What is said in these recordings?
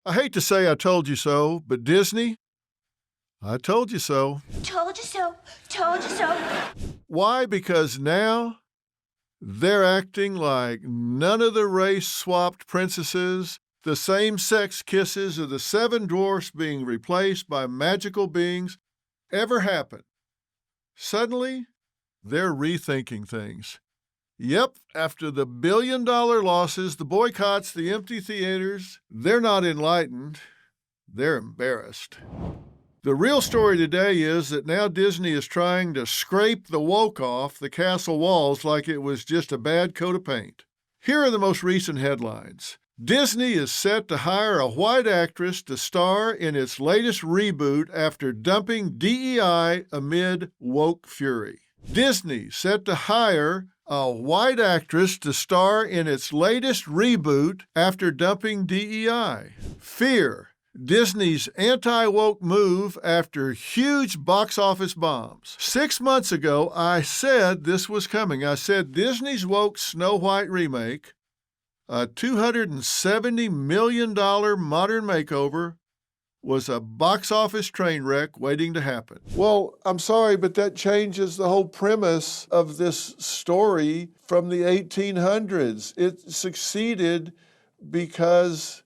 I hate to say I told you so, but Disney, I told you so. Told you so. Told you so. Why? Because now they're acting like none of the race-swapped princesses, the same-sex kisses of the Seven Dwarfs being replaced by magical beings ever happened. Suddenly, they're rethinking things. Yep, after the billion-dollar losses, the boycotts, the empty theaters, they're not enlightened, they're embarrassed. The real story today is that now Disney is trying to scrape the woke off the castle walls like it was just a bad coat of paint. Here are the most recent headlines. Disney is set to hire a white actress to star in its latest reboot after dumping DEI amid woke fury. Disney set to hire a white actress to star in its latest reboot after dumping DEI. Fear. Disney's anti-woke move after huge box office bombs. 6 months ago, I said this was coming. I said Disney's woke Snow White remake, a $270 million modern makeover, was a box office train wreck waiting to happen. Well, I'm sorry, but that changes the whole premise of this story from the 1800s. It succeeded because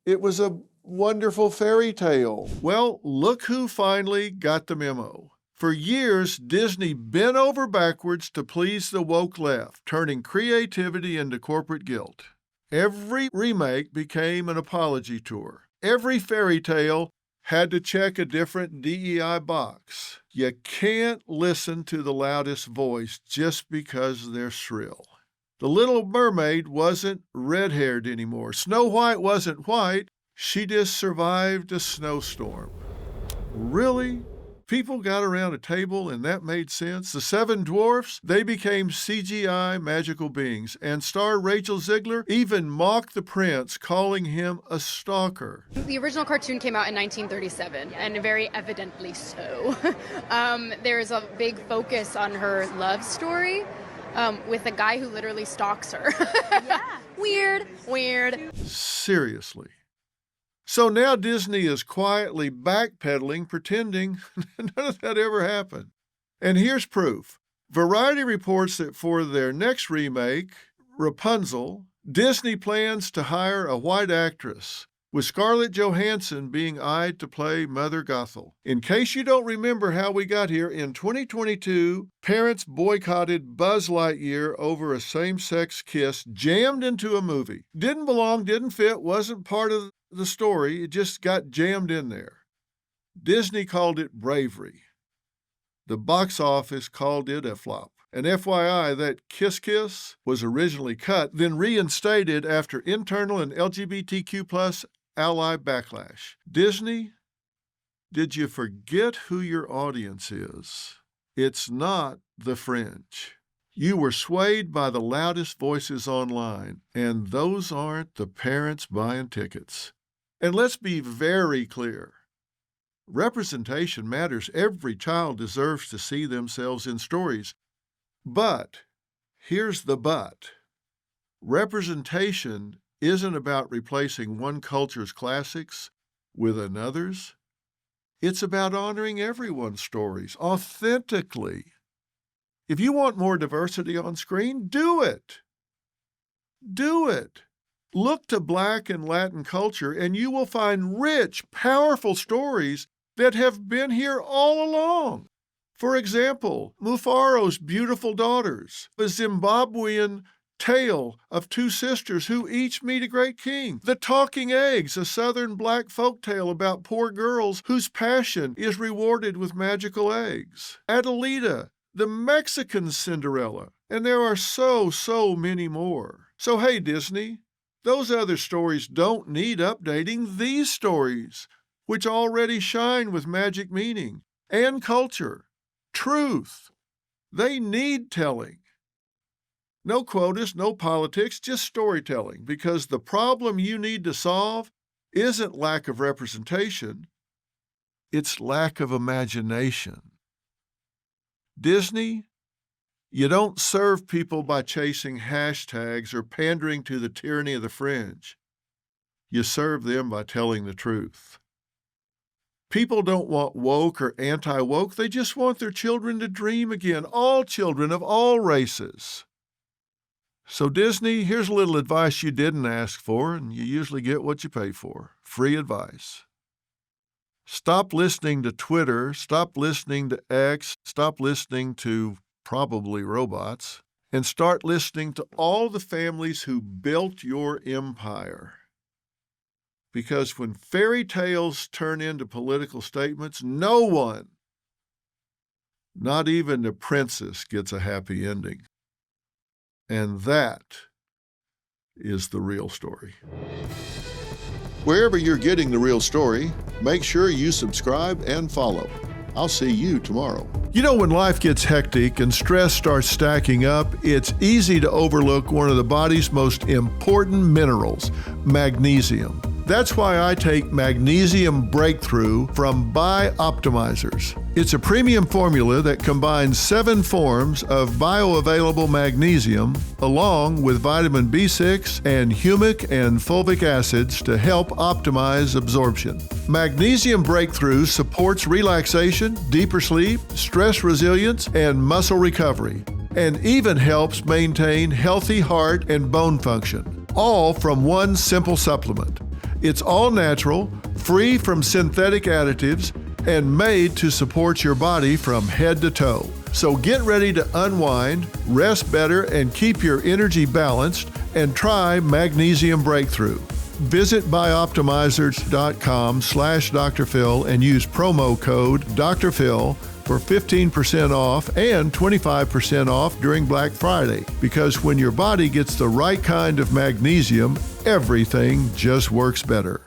it was a wonderful fairy tale. Well, look who finally got the memo. For years, Disney bent over backwards to please the woke left, turning creativity into corporate guilt. Every remake became an apology tour. Every fairy tale had to check a different DEI box. You can't listen to the loudest voice just because they're shrill. The Little Mermaid wasn't red-haired anymore. Snow White wasn't white. She just survived a snowstorm. Really? People got around a table and that made sense? The Seven Dwarfs, they became CGI magical beings, and star Rachel Zegler even mocked the prince, calling him a stalker. The original cartoon came out in 1937, and very evidently so. There's a big focus on her love story with a guy who literally stalks her. Yeah. Weird. Seriously. So now Disney is quietly backpedaling, pretending none of that ever happened. And here's proof. Variety reports that for their next remake, Rapunzel, Disney plans to hire a white actress, with Scarlett Johansson being eyed to play Mother Gothel. In case you don't remember how we got here, in 2022, parents boycotted Buzz Lightyear over a same-sex kiss jammed into a movie. Didn't belong, didn't fit, wasn't part of the story, it just got jammed in there. Disney called it bravery. The box office called it a flop. And FYI, that kiss was originally cut, then reinstated after internal and LGBTQ+ ally backlash. Disney, did you forget who your audience is? It's not the fringe. You were swayed by the loudest voices online, and those aren't the parents buying tickets. And let's be very clear. Representation matters. Every child deserves to see themselves in stories. But, here's the but. Representation isn't about replacing one culture's classics with another's. It's about honoring everyone's stories authentically. If you want more diversity on screen, do it. Do it. Look to Black and Latin culture, and you will find rich, powerful stories that have been here all along. For example, Mufaro's Beautiful Daughters, a Zimbabwean tale of two sisters who each meet a great king. The Talking Eggs, a southern black folk tale about poor girls whose passion is rewarded with magical eggs. Adelita, the Mexican Cinderella, and there are so many more. So hey, Disney, those other stories don't need updating. These stories, which already shine with magic meaning and culture, truth, they need telling. No quotas, no politics, just storytelling, because the problem you need to solve isn't lack of representation, it's lack of imagination. Disney, you don't serve people by chasing hashtags or pandering to the tyranny of the fringe. you serve them by telling the truth. People don't want woke or anti-woke. They just want their children to dream again, all children of all races. So Disney, here's a little advice you didn't ask for, and you usually get what you pay for. Free advice. Stop listening to Twitter, stop listening to X, stop listening to probably robots, and start listening to all the families who built your empire. Because when fairy tales turn into political statements, no one, not even the princess, gets a happy ending. And that is the real story. Wherever you're getting the real story, make sure you subscribe and follow. I'll see you tomorrow. You know, when life gets hectic and stress starts stacking up, it's easy to overlook one of the body's most important minerals, magnesium. That's why I take Magnesium Breakthrough from Bioptimizers. It's a premium formula that combines 7 forms of bioavailable magnesium along with vitamin B6 and humic and fulvic acids to help optimize absorption. Magnesium Breakthrough supports relaxation, deeper sleep, stress resilience, and muscle recovery, and even helps maintain healthy heart and bone function, all from one simple supplement. It's all natural, free from synthetic additives, and made to support your body from head to toe. So get ready to unwind, rest better, and keep your energy balanced, and try Magnesium Breakthrough. Visit bioptimizers.com/Dr. Phil and use promo code Dr. Phil for 15% off and 25% off during Black Friday. Because when your body gets the right kind of magnesium, everything just works better.